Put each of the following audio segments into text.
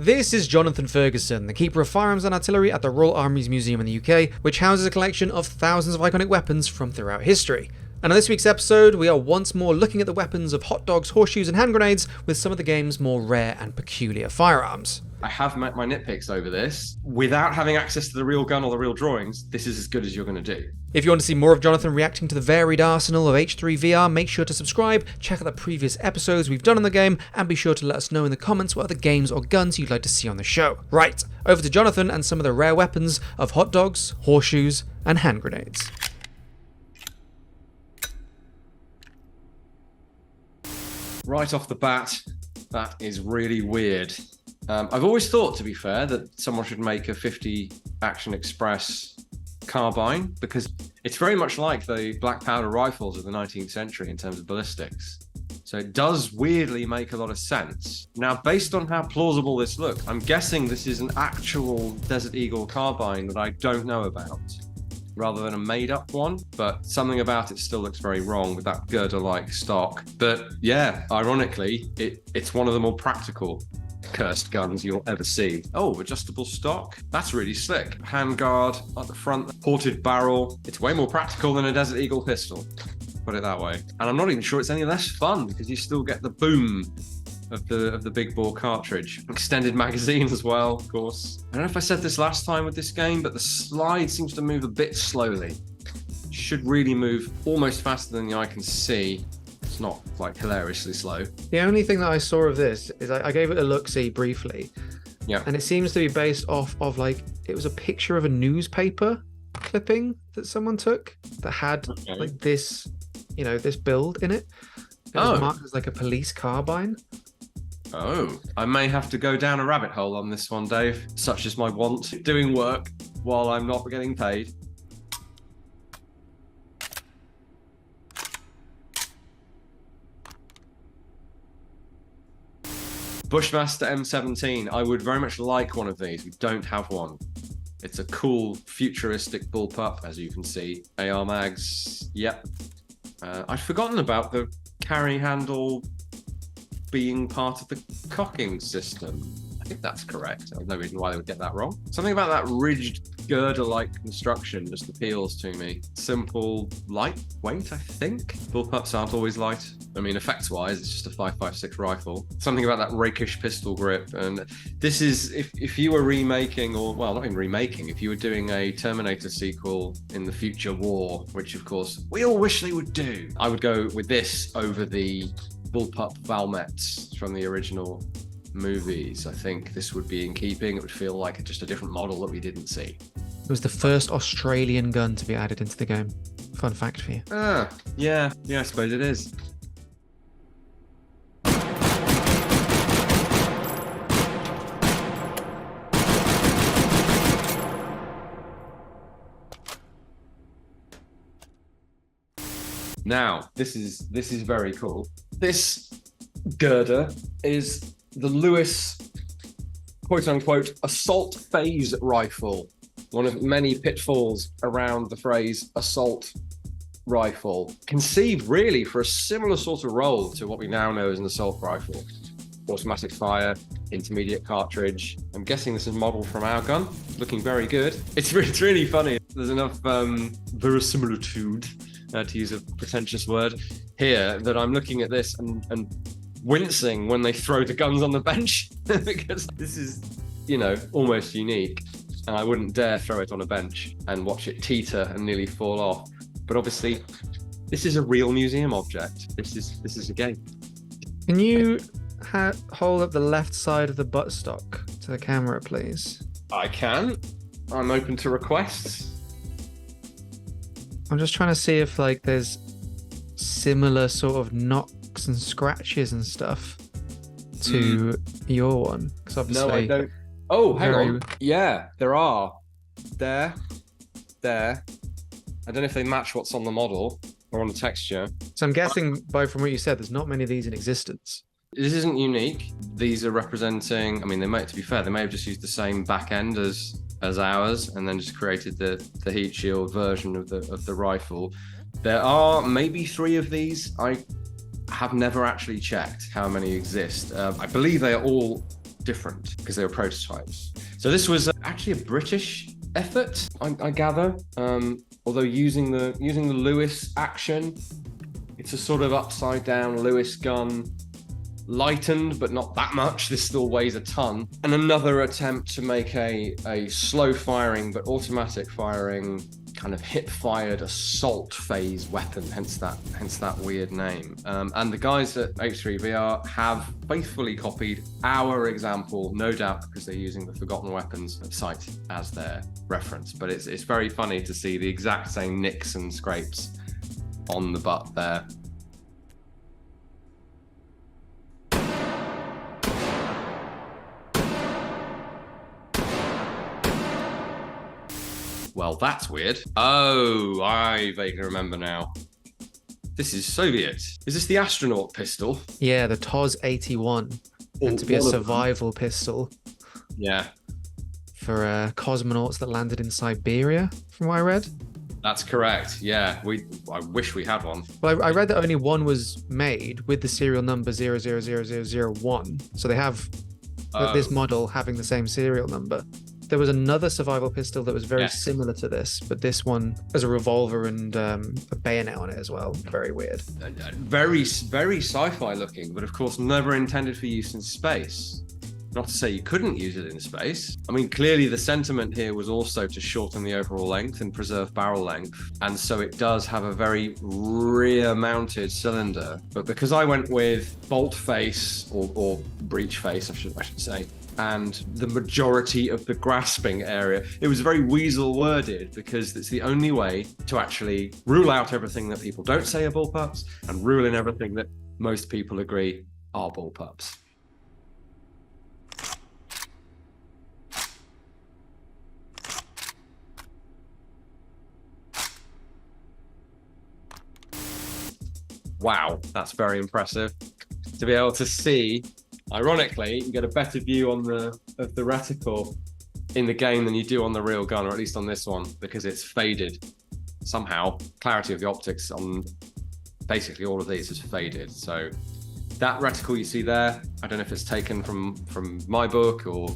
This is Jonathan Ferguson, the Keeper of Firearms and Artillery at the Royal Armouries Museum in the UK, which houses a collection of thousands of iconic weapons from throughout history. And on this week's episode, we are once more looking at the weapons of Hotdogs, Horseshoes and Handgrenades with some of the game's more rare and peculiar firearms. I have met my nitpicks over this. Without having access to the real gun or the real drawings, this is as good as you're going to do. If you want to see more of Jonathan reacting to the varied arsenal of H3VR, make sure to subscribe, check out the previous episodes we've done on the game, and be sure to let us know in the comments what other games or guns you'd like to see on the show. Right, over to Jonathan and some of the rare weapons of Hotdogs, Horseshoes and Handgrenades. Right off the bat, that is really weird. I've always thought, to be fair, that someone should make a 50 Action Express carbine, because it's very much like the black powder rifles of the 19th century in terms of ballistics. So it does weirdly make a lot of sense. Now, based on how plausible this looks, I'm guessing this is an actual Desert Eagle carbine that I don't know about, rather than a made-up one, but something about it still looks very wrong with that girder-like stock. But yeah, ironically, it's one of the more practical cursed guns you'll ever see. Oh, adjustable stock. That's really slick. Handguard at the front, ported barrel. It's way more practical than a Desert Eagle pistol, put it that way. And I'm not even sure it's any less fun, because you still get the boom of the big bore cartridge. Extended magazine as well, of course. I don't know if I said this last time with this game, but the slide seems to move a bit slowly. Should really move almost faster than the eye can see. It's not like hilariously slow. The only thing that I saw of this is I gave it a look-see briefly. Yeah. And it seems to be based off of, like, it was a picture of a newspaper clipping that someone took that had like this, you know, this build in it. It was marked as like a police carbine. Oh, I may have to go down a rabbit hole on this one, Dave. Such is my want, doing work while I'm not getting paid. Bushmaster M17. I would very much like one of these. We don't have one. It's a cool, futuristic bullpup, as you can see. AR mags, yep. I'd forgotten about the carry handle being part of the cocking system. I think that's correct. There's no reason why they would get that wrong. Something about that ridged girder-like construction just appeals to me. Simple, lightweight, I think. Bullpups aren't always light. I mean, effects-wise, it's just a 5.56 rifle. Something about that rakish pistol grip. And this is, if you were remaking, or, well, not even remaking, if you were doing a Terminator sequel in the future war, which, of course, we all wish they would do, I would go with this over the bullpup Valmets from the original movies. I think this would be in keeping. It would feel like just a different model that we didn't see. It was the first Australian gun to be added into the game. Fun fact for you. Yeah, I suppose it is. Now, this is very cool. This girder is the Lewis, quote-unquote, assault phase rifle. One of many pitfalls around the phrase assault rifle. Conceived really for a similar sort of role to what we now know as an assault rifle. Automatic fire, intermediate cartridge. I'm guessing this is modeled from our gun. Looking very good. It's really funny. There's enough verisimilitude, to use a pretentious word, here that I'm looking at this and wincing when they throw the guns on the bench, because this is, you know, almost unique, and I wouldn't dare throw it on a bench and watch it teeter and nearly fall off. But obviously, this is a real museum object. This is a game. Can you hold up the left side of the buttstock to the camera, please? I can. I'm open to requests. I'm just trying to see if, like, there's similar sort of knocks and scratches and stuff to your one. Because obviously, no, I don't. Oh, hang on. Yeah, there are. There. I don't know if they match what's on the model or on the texture. So I'm guessing, from what you said, there's not many of these in existence. This isn't unique. These are representing, I mean, to be fair, they may have just used the same back end as ours, and then just created the heat shield version of the rifle. There are maybe 3 of these. I have never actually checked how many exist. I believe they are all different because they were prototypes. So this was actually a British effort, I gather. Although using the Lewis action, it's a sort of upside down Lewis gun, lightened but not that much. This still weighs a ton. And another attempt to make a slow firing but automatic firing kind of hip-fired assault phase weapon, hence that weird name. And the guys at H3VR have faithfully copied our example, no doubt because they're using the Forgotten Weapons site as their reference. But it's very funny to see the exact same nicks and scrapes on the butt there. Well, that's weird. Oh, I vaguely remember now. This is Soviet. Is this the astronaut pistol? Yeah, the TOZ-81. Meant to be a survival pistol. Yeah. For cosmonauts that landed in Siberia, from what I read. That's correct. Yeah, I wish we had one. Well, I read that only one was made with the serial number 000001. So they have this model having the same serial number. There was another survival pistol that was very similar to this, but this one has a revolver and a bayonet on it as well. Very weird. Very, very sci-fi looking, but of course never intended for use in space. Not to say you couldn't use it in space. I mean, clearly the sentiment here was also to shorten the overall length and preserve barrel length. And so it does have a very rear-mounted cylinder. But because I went with bolt face or breech face, I should say, and the majority of the grasping area, it was very weasel worded because it's the only way to actually rule out everything that people don't say are bullpups and rule in everything that most people agree are bullpups. Wow, that's very impressive. To be able to see, ironically, you get a better view of the reticle in the game than you do on the real gun, or at least on this one, because it's faded. Somehow, clarity of the optics on basically all of these is faded. So that reticle you see there, I don't know if it's taken from my book or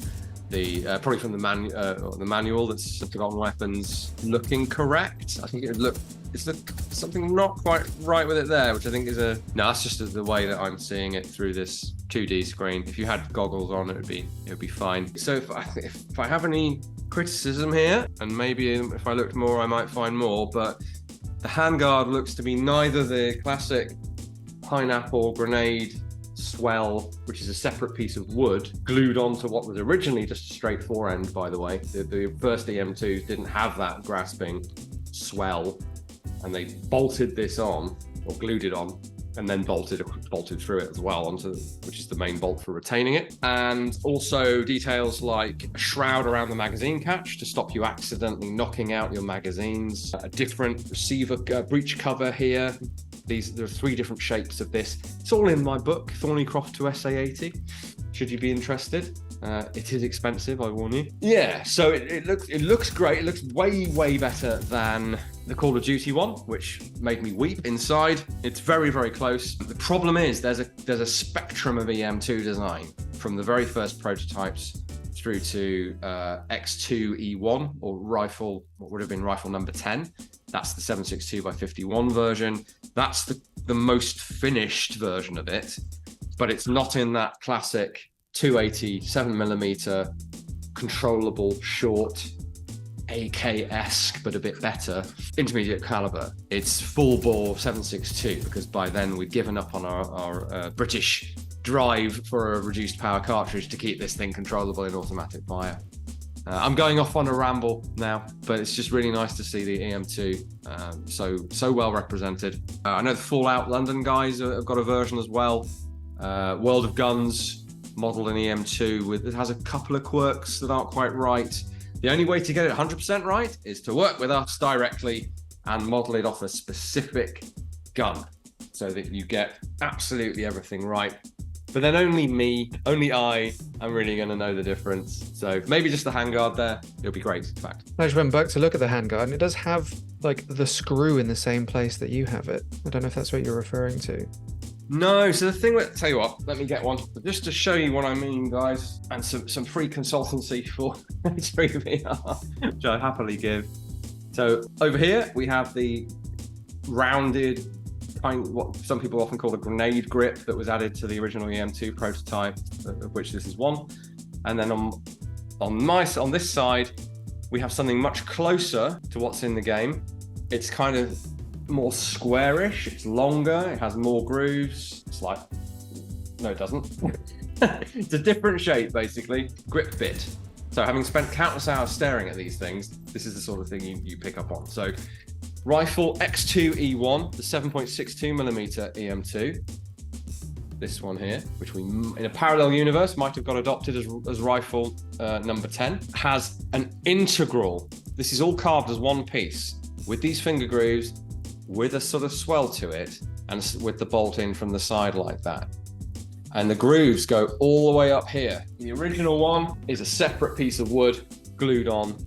probably from the manual that's Forgotten Weapons looking correct. I think it would look. It's something not quite right with it there, which I think is no, that's just the way that I'm seeing it through this 2D screen. If you had goggles on, it would be fine. So if I have any criticism here, and maybe if I looked more, I might find more, but the handguard looks to be neither the classic pineapple grenade swell, which is a separate piece of wood glued onto what was originally just a straight forend, by the way. The first EM2s didn't have that grasping swell, and they bolted this on, or glued it on, and then bolted through it as well, which is the main bolt for retaining it. And also details like a shroud around the magazine catch to stop you accidentally knocking out your magazines, a different receiver breech cover here. There are 3 different shapes of this. It's all in my book, Thornycroft to SA80, should you be interested. It is expensive, I warn you. Yeah, so it looks great. It looks way better than the Call of Duty one, which made me weep inside. It's very, very close. The problem is there's a spectrum of EM2 design from the very first prototypes through to X2E1, or rifle, what would have been rifle number 10. That's the 7.62x51 version. That's the most finished version of it, but it's not in that classic 280 7mm controllable short AK-esque but a bit better intermediate caliber. It's full bore 7.62 because by then we'd given up on our British drive for a reduced power cartridge to keep this thing controllable in automatic fire. I'm going off on a ramble now, but it's just really nice to see the EM2 so well represented. I know the Fallout London guys have got a version as well. World of Guns model in EM2 it has a couple of quirks that aren't quite right. The only way to get it 100% right is to work with us directly and model it off a specific gun so that you get absolutely everything right. But then only I am really going to know the difference. So maybe just the handguard there, it'll be great, in fact. I just went back to look at the handguard, and it does have like the screw in the same place that you have it. I don't know if that's what you're referring to. No, so the thing with, tell you what, let me get one just to show you what I mean, guys, and some free consultancy for H3VR, which I happily give. So over here we have the rounded kind, what some people often call a grenade grip that was added to the original EM2 prototype, of which this is one. And then on this side, we have something much closer to what's in the game. It's kind of more squarish, it's longer, it has more grooves. It's like, no, it doesn't. It's a different shape, basically. Grip bit. So having spent countless hours staring at these things, this is the sort of thing you pick up on. So rifle X2E1, the 7.62mm EM2. This one here, which we, in a parallel universe, might have got adopted as rifle number 10, has an integral, this is all carved as one piece, with these finger grooves, with a sort of swell to it, and with the bolt in from the side like that. And the grooves go all the way up here. The original one is a separate piece of wood glued on,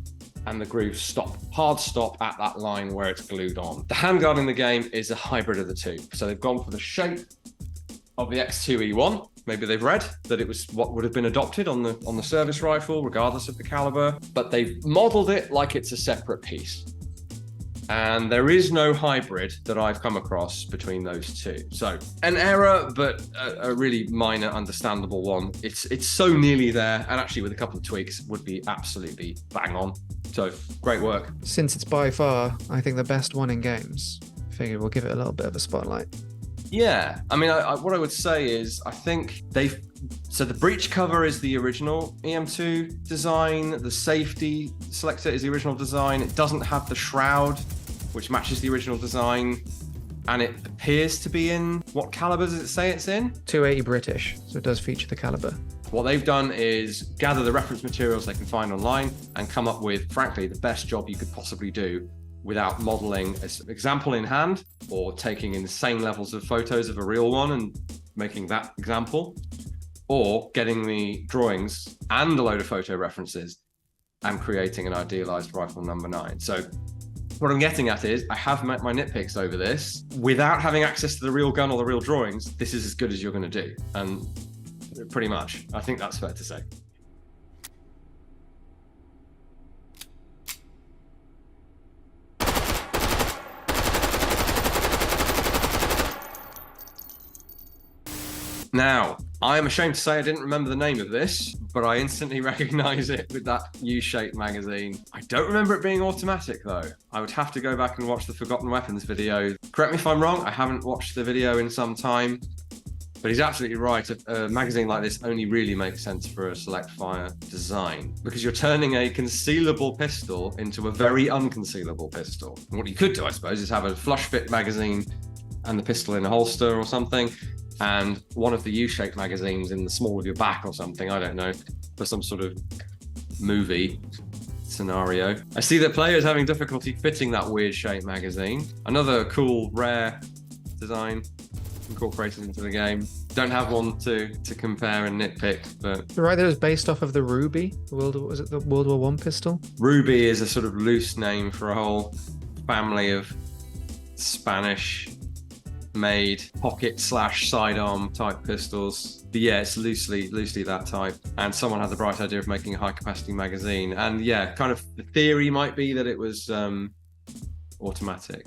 and the grooves stop, hard stop at that line where it's glued on. The handguard in the game is a hybrid of the two. So they've gone for the shape of the X2E1. Maybe they've read that it was what would have been adopted on the service rifle, regardless of the caliber, but they've modeled it like it's a separate piece. And there is no hybrid that I've come across between those two. So an error, but a really minor, understandable one. It's so nearly there, and actually with a couple of tweaks would be absolutely bang on. So great work. Since it's by far, I think, the best one in games, figured we'll give it a little bit of a spotlight. Yeah, I mean, what I would say is, I think so the breech cover is the original EM2 design, the safety selector is the original design, it doesn't have the shroud, which matches the original design, and it appears to be in, what caliber does it say it's in? 280 British, so it does feature the caliber. What they've done is gather the reference materials they can find online and come up with, frankly, the best job you could possibly do without modeling an example in hand or taking insane levels of photos of a real one and making that example, or getting the drawings and a load of photo references and creating an idealized rifle number 9. So what I'm getting at is I have my nitpicks over this. Without having access to the real gun or the real drawings, this is as good as you're going to do. And pretty much, I think that's fair to say. Now, I am ashamed to say I didn't remember the name of this, but I instantly recognize it with that U-shaped magazine. I don't remember it being automatic though. I would have to go back and watch the Forgotten Weapons video. Correct me if I'm wrong, I haven't watched the video in some time, but he's absolutely right. A magazine like this only really makes sense for a select fire design, because you're turning a concealable pistol into a very unconcealable pistol. And what you could do, I suppose, is have a flush fit magazine and the pistol in a holster or something, and one of the U-shaped magazines in the small of your back or something, I don't know, for some sort of movie scenario. I see that players having difficulty fitting that weird shaped magazine. Another cool, rare design incorporated into the game. Don't have one to compare and nitpick, but... Right there is based off of the Ruby, was it the World War I pistol? Ruby is a sort of loose name for a whole family of Spanish made pocket / sidearm type pistols. But yeah, it's loosely that type. And someone had the bright idea of making a high capacity magazine. And yeah, kind of the theory might be that it was automatic.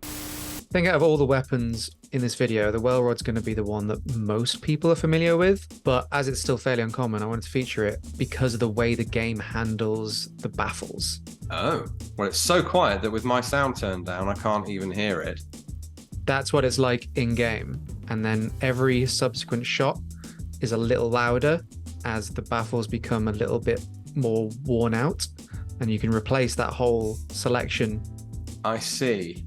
I think out of all the weapons in this video, the Welrod's going to be the one that most people are familiar with, but as it's still fairly uncommon, I wanted to feature it because of the way the game handles the baffles. Oh, well, it's so quiet that with my sound turned down, I can't even hear it. That's what it's like in-game, and then every subsequent shot is a little louder as the baffles become a little bit more worn out, and you can replace that whole selection. I see.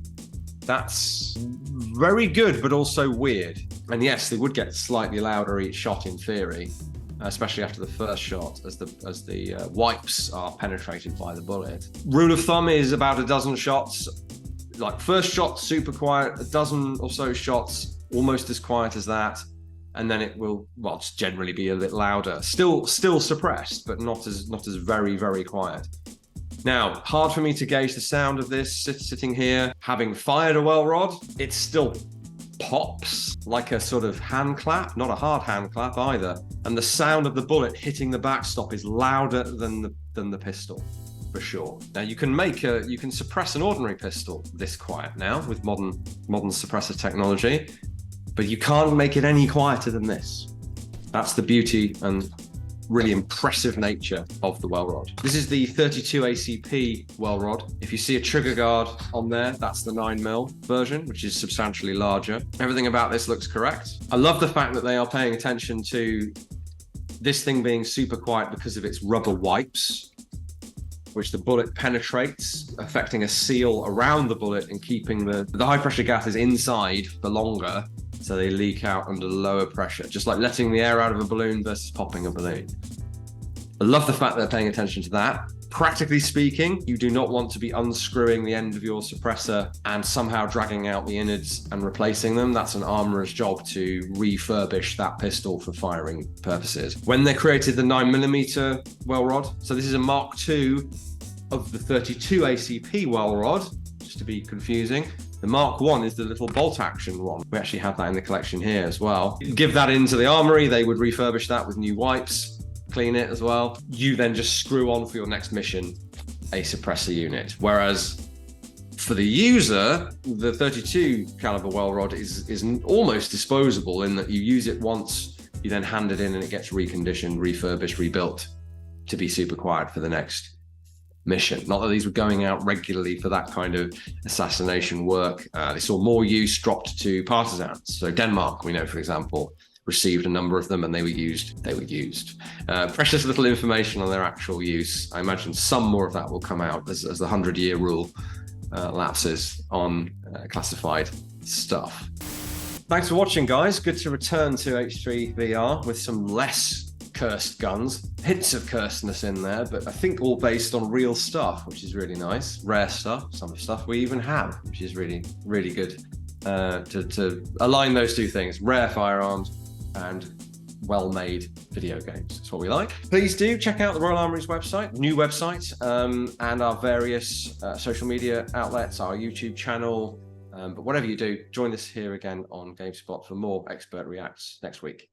That's very good, but also weird. And yes, they would get slightly louder each shot in theory, especially after the first shot, as the wipes are penetrated by the bullet. Rule of thumb is about a dozen shots. Like first shot, super quiet, a dozen or so shots, almost as quiet as that. and then it will, well, just generally be a bit louder. Still suppressed, but not as very, very quiet. Now, hard for me to gauge the sound of this sitting here. Having fired a Welrod, it still pops like a sort of hand clap, not a hard hand clap either. And the sound of the bullet hitting the backstop is louder than the pistol, for sure. Now you can suppress an ordinary pistol this quiet now with modern suppressor technology, but you can't make it any quieter than this. That's the beauty and really impressive nature of the Welrod. This is the 32 ACP Welrod. If you see a trigger guard on there, that's the 9mm version, which is substantially larger. Everything about this looks correct. I love the fact that they are paying attention to this thing being super quiet because of its rubber wipes, which the bullet penetrates, affecting a seal around the bullet and keeping the high pressure gases inside for longer, so they leak out under lower pressure, just like letting the air out of a balloon versus popping a balloon. I love the fact they're paying attention to that. Practically speaking, you do not want to be unscrewing the end of your suppressor and somehow dragging out the innards and replacing them. That's an armourer's job to refurbish that pistol for firing purposes. When they created the 9mm Welrod, so this is a Mark II of the 32 ACP Welrod, just to be confusing. The Mark I is the little bolt action one. We actually have that in the collection here as well. Give that into the armory, they would refurbish that with new wipes, clean it as well. You then just screw on for your next mission a suppressor unit. Whereas for the user, the 32 caliber Welrod is almost disposable in that you use it once, you then hand it in and it gets reconditioned, refurbished, rebuilt to be super quiet for the next mission. Not that these were going out regularly for that kind of assassination work. They saw more use dropped to partisans. So Denmark, we know, for example, received a number of them and they were used. Precious little information on their actual use. I imagine some more of that will come out as the 100-year rule lapses on classified stuff. Thanks for watching, guys. Good to return to H3 VR with some less cursed guns, hints of cursedness in there, but I think all based on real stuff, which is really nice. Rare stuff, some stuff we even have, which is really, really good to align those two things, rare firearms and well-made video games. That's what we like. Please do check out the Royal Armouries website, new website, and our various social media outlets, our YouTube channel. But whatever you do, join us here again on GameSpot for more Expert Reacts next week.